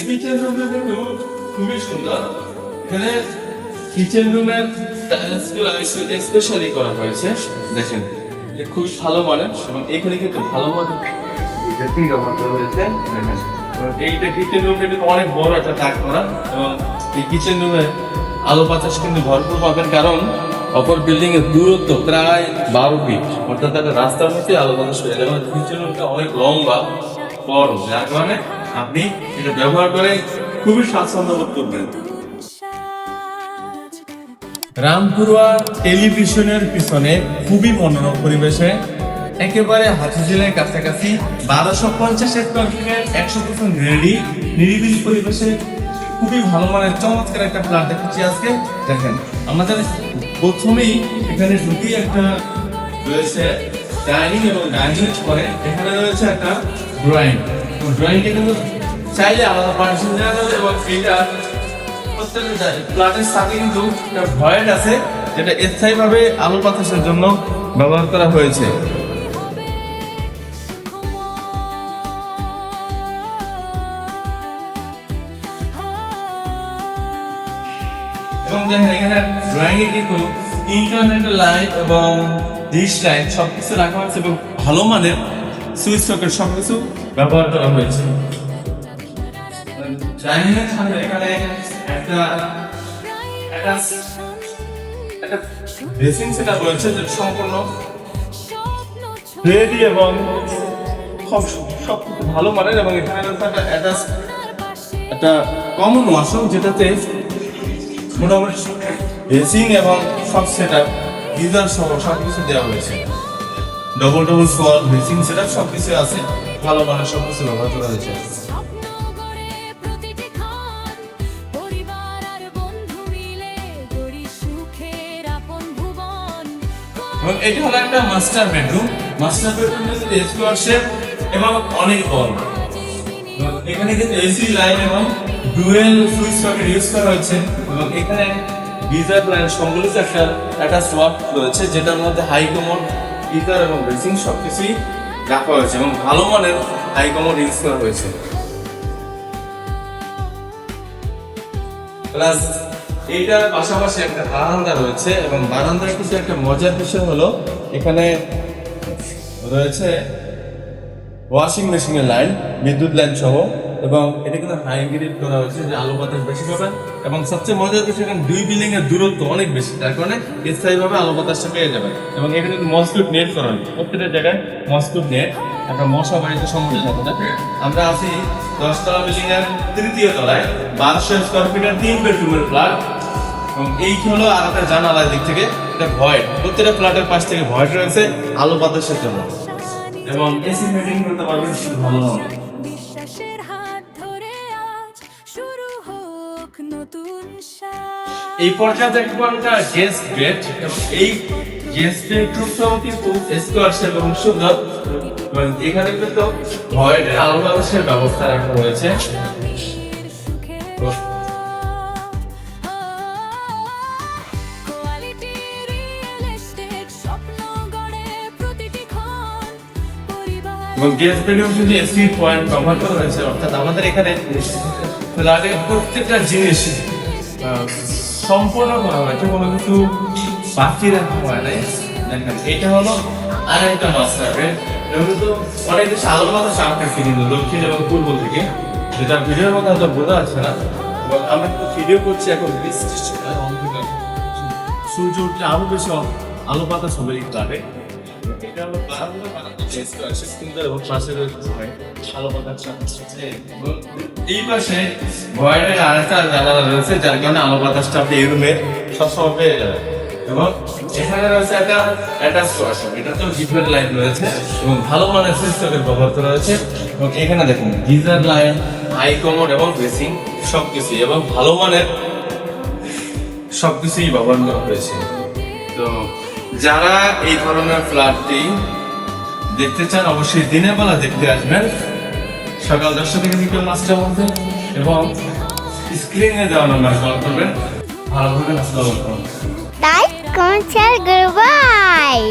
Kitchen রুমটা কিন্তু খুবই সুন্দর। এখানে কিচেন রুমের টাইলসগুলো স্পেশালি করা হয়েছে, দেখেন খুব ভালো মানের এবং এখানে কিন্তু ভালো মানের ড্রেসিং ব্যবহার করা হয়েছে। এইটা কিচেন রুমটা কিন্তু অনেক বড় একটা তাক করা এবং এই কিচেন রুমে আলো বাতাস কিন্তু ভরপুর পাবেন, কারণ অপর বিল্ডিং এর দূরত্ব প্রায় 12 ফিট, অর্থাৎ একটা রাস্তার মধ্যে আলো বাতাস হয়ে যাবে। কিচেন রুমটা অনেক লম্বা বড়, যার কারণে আপনি এটা ব্যবহার করে খুবই স্বাচ্ছন্দ্য বোধ করবেন। রামপুরা টেলিভিশনের পিছনে খুবই মনোরম পরিবেশে একেবারে হাতিঝিলের কাছাকাছি 1250 স্কয়ার ফিটের 100% রেডি নিরিবিলি পরিবেশে খুবই ভালো মানের চমৎকার একটা ফ্ল্যাট দেখাচ্ছি আজকে। দেখেন আমাদের প্রথমেই এখানে ঢুকি একটা রয়েছে ডাইনিং এবং ডাইনিং পরে এখানে রয়েছে একটা ড্রয়িং। ড্রয়িংটা কিন্তু চাইলে আলাদা পার্টিশন দেওয়া যাবে এবং এটা প্রত্যেকটা ফ্ল্যাটের সাথে কিন্তু একটা ভয়েড আছে, যেটা স্থায়ীভাবে আলো বাতাসের জন্য ব্যবহার করা হয়েছে। এবং দেখেন এখানে ড্রয়িং এ কিন্তু ইন্টারনেট লাইট এবং ডিশ লাইট সবকিছু রাখা হয়েছে এবং ভালো মানের সুইচ সকেট সবকিছু ব্যবহার করা হয়েছে। ডাইনিং এর সামনে এখানে একটা ড্রেসিং সেটআপ রয়েছে, যেটা সম্পূর্ণ রেডি এবং সব ভালো মানের এবং এখানে রয়েছে একটা কমন ওয়াশরুম, যেটাতে মোটামুটি ড্রেসিং এবং সব সেটআপ গিজার সহ সবকিছু দেওয়া হয়েছে। ডবল ফ্লোর ড্রেসিং সেটআপ সবকিছু আছে, ভালো মানের সবকিছু ব্যবহার করা হয়েছে। এবং এটা হলো একটা মাস্টার বেডরুম। মাস্টার বেডরুম কিন্তু স্কয়ার শেপ এবং অনেক বড়। এখানে কিন্তু এসি লাইন এবং ডুয়েল সুইচ সকেট ইউজ করা হয়েছে এবং এখানে গিজার লাইন সংবলিত একটা অ্যাটাচ ওয়ার্ক রয়েছে, যেটার মধ্যে হাই কমোড, গিজার এবং বেসিং সবকিছুই রাখা হয়েছে এবং ভালো মানের হাই কমোড ইউজ করা হয়েছে। প্লাস এইটার পাশাপাশি একটা বারান্দা রয়েছে এবং বারান্দার কিছু একটা মজার বিষয় হলো এখানে রয়েছে ওয়াশিং মেশিনের লাইন, বিদ্যুৎ লাইন সহ, এবং এটা কিন্তু হাই গ্রেড করা হয়েছে যে আলো বাতাস বেশি পাবেন। এবং সবচেয়ে মজার বিষয় এখানে দুই বিল্ডিং এর দূরত্ব অনেক বেশি, যার কারণে স্থায়ীভাবে আলো বাতাসটা পেয়ে যাবেন। এবং এখানে কিন্তু মসকিউট নেট করা হয়, প্রত্যেকটা জায়গায় মসকিউট নেট, একটা মশা বাড়িতে সম্মুখীন হবে না। আমরা আছি 10 তলা বিল্ডিং এর 3য় তলায় 1200 স্কয়ার ফিটের 3 বেডরুমের ফ্ল্যাট। এবং এই হলো আর একটা জানালার দিক থেকে এটা ভয়েড, প্রত্যেকটা ফ্ল্যাটের পাশ থেকে ভয়েড রয়েছে আলো বাতাসের জন্য এবং এসি ফিটিং করতে পারবেন ভালো হবে। এই পর্যায়ে দেখবো একটা গেস্ট বেড এবং এই গেস্ট বেডরুমটাও কিন্তু স্কয়ার শেপ এবং সুন্দর। এখানে কিন্তু ভয়েডের আলো বাতাসের ব্যবস্থা রাখা হয়েছে। এবং গেস্ট বেডরুম কিন্তু এসি পয়েন্ট ব্যবহার করা হয়েছে, অর্থাৎ আমাদের এখানে ফ্ল্যাটের প্রত্যেকটা জিনিস সম্পূর্ণ করা হয়েছে, কোনো কিছু বাকি রাখা হয় নাই। দেখেন এটা হলো আরেকটা মাস্টার বেড, এটা কিন্তু অনেক বেশি আলো বাতাস আসছে কিন্তু দক্ষিণ এবং পূর্ব থেকে, যেটা ভিডিওর মধ্যে হয়তো বোঝা যাচ্ছে না। এবং আমরা কিন্তু ভিডিও করছি এখন বৃষ্টির সময়, অন্ধকার, সূর্য উঠলে আরো বেশি আলো বাতাস হবে এই ফ্ল্যাটে। এটা হলো বারান্দা, সুন্দর এবং পাশে রয়েছে আলো বাতাস। এই পাশে ভয়েডের আরেকটা জানালা রয়েছে, যার কারণে আলো বাতাসটা আপনি এই রুমে সবসময় পেয়ে যাবেন। এবং এখানে রয়েছে একটা অ্যাটাচ ওয়াশরুম, এটাতেও গিজার লাইন রয়েছে এবং ভালো মানের সুইচ সকেট ব্যবহার করা হয়েছে। এবং এখানে দেখুন গিজার লাইন, হাই কমোড এবং বেসিং সবকিছুই এবং ভালো মানের সবকিছুই ব্যবহার করা হয়েছে। তো যারা এই ধরনের ফ্ল্যাটটি দেখতে চান অবশ্যই দিনের বেলা দেখতে আসবেন, সকাল 10টা থেকে বিকেল 5টার মধ্যে, এবং স্ক্রিনে দেওয়া নাম্বার কল করবেন। ভালো থাকবেন, আসসালামু আলাইকুম। Like, comment, share করবাই।